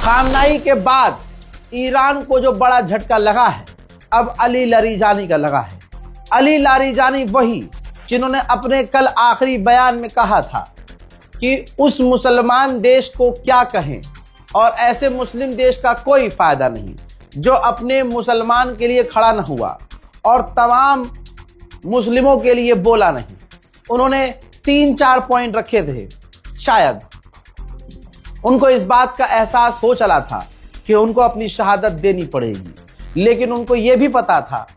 खामनाई के बाद ईरान को जो बड़ा झटका लगा है, अब अली लारीजानी का लगा है। अली लारीजानी वही जिन्होंने अपने कल आखिरी बयान में कहा था कि उस मुसलमान देश को क्या कहें और ऐसे मुस्लिम देश का कोई फायदा नहीं जो अपने मुसलमान के लिए खड़ा न हुआ और तमाम मुस्लिमों के लिए बोला नहीं। उन्होंने 3-4 पॉइंट रखे थे। शायद उनको इस बात का एहसास हो चला था कि उनको अपनी शहादत देनी पड़ेगी, लेकिन उनको यह भी पता था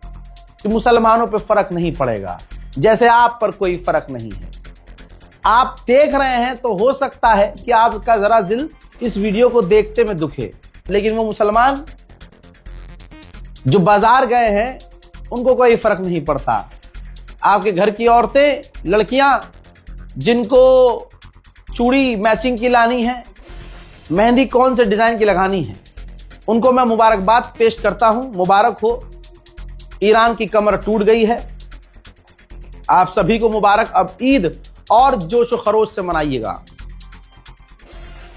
कि मुसलमानों पर फर्क नहीं पड़ेगा, जैसे आप पर कोई फर्क नहीं है। आप देख रहे हैं तो हो सकता है कि आपका जरा दिल इस वीडियो को देखते में दुखे, लेकिन वो मुसलमान जो बाजार गए हैं उनको कोई फर्क नहीं पड़ता। आपके घर की औरतें, लड़कियां जिनको चूड़ी मैचिंग की लानी है, मेहंदी कौन से डिजाइन की लगानी है, उनको मैं मुबारकबाद पेश करता हूं। मुबारक हो, ईरान की कमर टूट गई है। आप सभी को मुबारक। अब ईद और जोश व खरोश से मनाइएगा।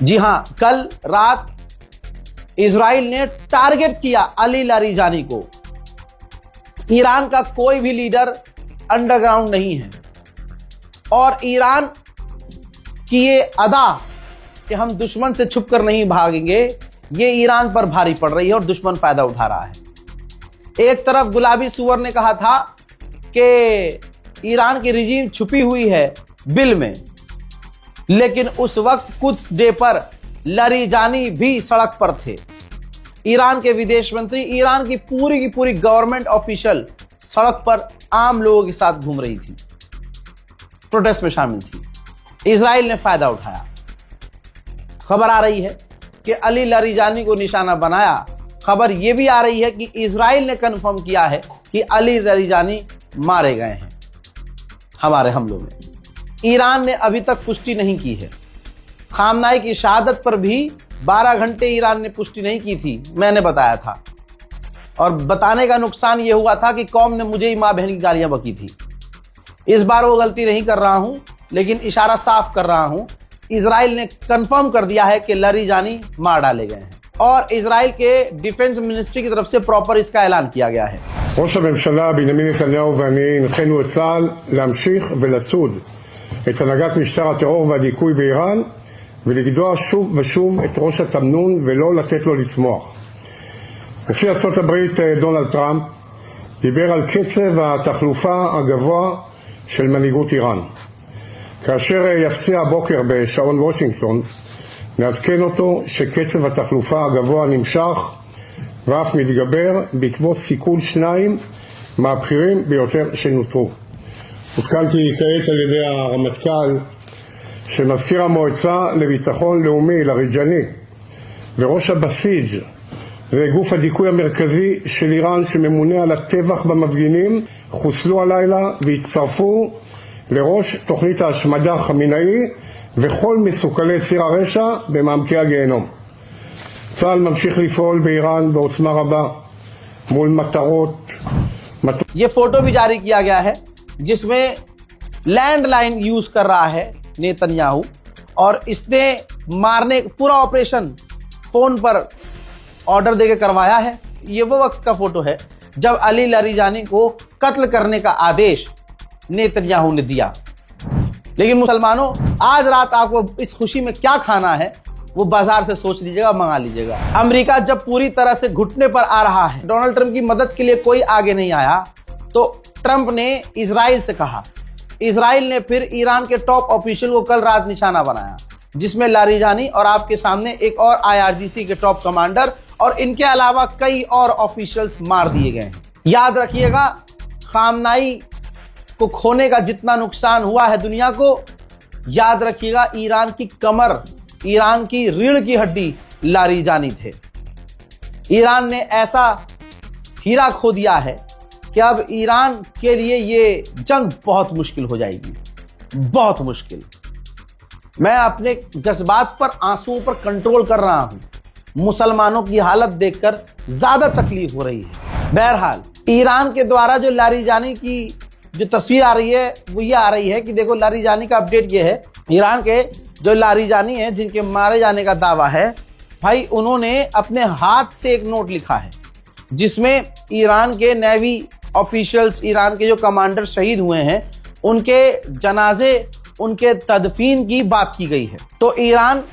जी हां, कल रात इजराइल ने टारगेट किया अली लारीजानी को। ईरान का कोई भी लीडर अंडरग्राउंड नहीं है और ईरान की ये अदा कि हम दुश्मन से छुपकर नहीं भागेंगे, ये ईरान पर भारी पड़ रही है और दुश्मन फायदा उठा रहा है। एक तरफ गुलाबी सुअर ने कहा था कि ईरान की रिजीम छुपी हुई है बिल में, लेकिन उस वक्त कुछ डे पर लारीजानी भी सड़क पर थे। ईरान के विदेश मंत्री, ईरान की पूरी गवर्नमेंट ऑफिशियल सड़क पर आम लोगों के साथ घूम रही थी, प्रोटेस्ट में शामिल थी। इजराइल ने फायदा उठाया। खबर आ रही है कि अली लारीजानी को निशाना बनाया। खबर यह भी आ रही है कि इजराइल ने कंफर्म किया है कि अली लारीजानी मारे गए हैं हमारे हमलों में। ईरान ने अभी तक पुष्टि नहीं की है। खामनाई की शहादत पर भी 12 घंटे ईरान ने पुष्टि नहीं की थी, मैंने बताया था। और बताने का नुकसान यह हुआ था कि कौम ने मुझे ही मां बहन की गालियां बकी थी। इस बार वो गलती नहीं कर रहा हूं, लेकिन इशारा साफ कर रहा हूं। इजराइल ने कंफर्म कर दिया है कि लारीजानी मार डाले गए हैं और इजराइल के डिफेंस मिनिस्ट्री की तरफ से प्रॉपर इसका ऐलान किया गया है। ראש הממשלה בנימין נתניהו ואני הנחינו את צה"ל להמשיך ולצוד את הנהגת משטר הטרור והדיכוי באיראן ולגדוע שוב ושוב את ראש התמנון ולא לתת לו לצמוח. נשיא ארצות הברית דונלד טראמפ דיבר על קצב התחלופה הגבוה של מנהיגות איראן. כאשר יפציע הבוקר בשעון וושינגטון, נעדכן אותו שקצב התחלופה הגבוה נמשך ואף מתגבר בעקבות סיכול 2 מהבכירים ביותר שנותרו. עודכנתי כעת על ידי הרמטכ"ל שמזכיר המועצה לביטחון לאומי לאריג'אני וראש הבסיג' זה גוף הדיכוי המרכזי של איראן שממונה על הטבח במפגינים, חוסלו הלילה והצטרפו לראש תוכנית ההשמדה חמינאי וכל מסוכלי ציר הרשע במעמקי הגיהנום. צה"ל ממשיך לפעול באיראן בעוצמה רבה מול מטרות. ये फोटो भी जारी किया गया है जिसमें लैंडलाइन यूज कर रहा है नेतन्याहू और इसने मारने पूरा ऑपरेशन फोन पर ऑर्डर देके करवाया है। ये वो वक्त का फोटो है जब अली लारीजानी को कत्ल करने का आदेश नेतन्याहू ने दिया। लेकिन मुसलमानों, आज रात आपको इस खुशी में क्या खाना है वो बाजार से सोच लीजिएगा, मंगा लीजिएगा। अमेरिका जब पूरी तरह से घुटने पर आ रहा है, डोनाल्ड ट्रंप की मदद के लिए कोई आगे नहीं आया, तो ट्रंप ने इजराइल से कहा। इजराइल ने फिर ईरान के टॉप ऑफिशियल को कल रात निशाना बनाया, जिसमें लारीजानी और आपके सामने एक और IRGC के टॉप कमांडर और इनके अलावा कई और ऑफिशियल्स मार दिए गए हैं। याद रखिएगा, खामनाई को खोने का जितना नुकसान हुआ है दुनिया को, याद रखिएगा ईरान की कमर, ईरान की रीढ़ की हड्डी लारीजानी थे। ईरान ने ऐसा हीरा खो दिया है कि अब ईरान के लिए ये जंग बहुत मुश्किल हो जाएगी, बहुत मुश्किल। मैं अपने जज्बात पर, आंसुओं पर कंट्रोल कर रहा हूं। मुसलमानों की हालत देखकर ज्यादा तकलीफ हो रही है। बहरहाल, ईरान के द्वारा जो लारीजानी की जो तस्वीर आ रही है वो ये आ रही है कि देखो, लारीजानी का अपडेट ये है, ईरान के जो लारीजानी है जिनके मारे जाने का दावा है, भाई उन्होंने अपने हाथ से एक नोट लिखा है जिसमें ईरान के नेवी ऑफिशियल्स, ईरान के जो कमांडर शहीद हुए हैं, उनके जनाजे, उनके तदफीन की बात की गई है। तो ईरान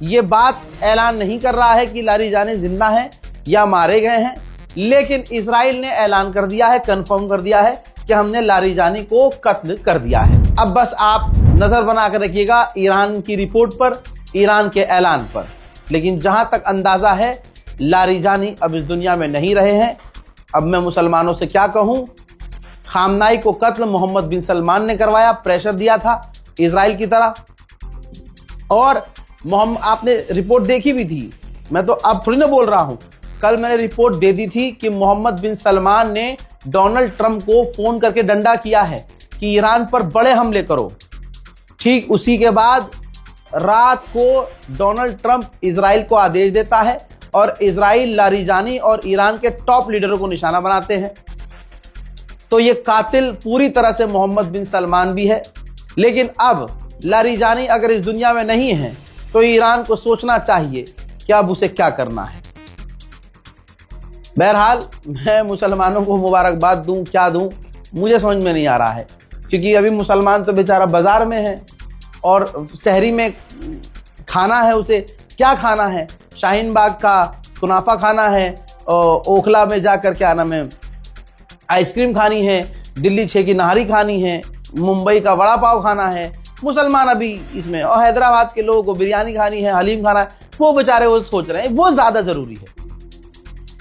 ये बात ऐलान नहीं कर रहा है कि लारिजानी जिंदा हैं या मारे गए हैं, लेकिन इजराइल ने ऐलान कर दिया है, कंफर्म कर दिया है कि हमने लारिजानी को कत्ल कर दिया है। अब बस आप नजर बनाकर रखिएगा ईरान की रिपोर्ट पर, ईरान के ऐलान पर। लेकिन जहां तक अंदाजा है, लारिजानी अब इस दुनिया में नहीं रहे हैं। अब मैं मुसलमानों से क्या कहूं, खामनाई को कत्ल मोहम्मद बिन सलमान ने करवाया, प्रेशर दिया था इजराइल की तरह। और आपने रिपोर्ट देखी भी थी, मैं तो अब थोड़ी ना बोल रहा हूं, कल मैंने रिपोर्ट दे दी थी कि मोहम्मद बिन सलमान ने डोनाल्ड ट्रंप को फोन करके डंडा किया है कि ईरान पर बड़े हमले करो। ठीक उसी के बाद रात को डोनाल्ड ट्रंप इजराइल को आदेश देता है और इजराइल लारिजानी और ईरान के टॉप लीडरों को निशाना बनाते हैं। तो ये कातिल पूरी तरह से मोहम्मद बिन सलमान भी है। लेकिन अब लारिजानी अगर इस दुनिया में नहीं है तो ईरान को सोचना चाहिए कि अब उसे क्या करना है। बहरहाल मैं मुसलमानों को मुबारकबाद दूं, क्या दूं, मुझे समझ में नहीं आ रहा है, क्योंकि अभी मुसलमान तो बेचारा बाजार में है और शहरी में खाना है, उसे क्या खाना है, शाहीन बाग का कुनाफा खाना है, ओखला में जाकर क्या नाम है आइसक्रीम खानी है, दिल्ली 6 की नहारी खानी है, मुंबई का वड़ा पाव खाना है। मुसलमान अभी इसमें, और हैदराबाद के लोगों को बिरयानी खानी है, हलीम खाना है, वो बेचारे वो सोच रहे हैं वो ज़्यादा ज़रूरी है।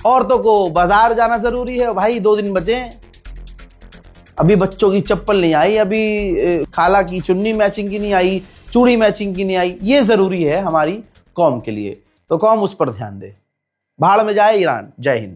औरतों को बाजार जाना ज़रूरी है। भाई 2 दिन बचे हैं, अभी बच्चों की चप्पल नहीं आई, अभी खाला की चुन्नी मैचिंग की नहीं आई, चूड़ी मैचिंग की नहीं आई। ये ज़रूरी है हमारी कौम के लिए, तो कौम उस पर ध्यान दे। भाड़ में जाए ईरान। जय हिंद।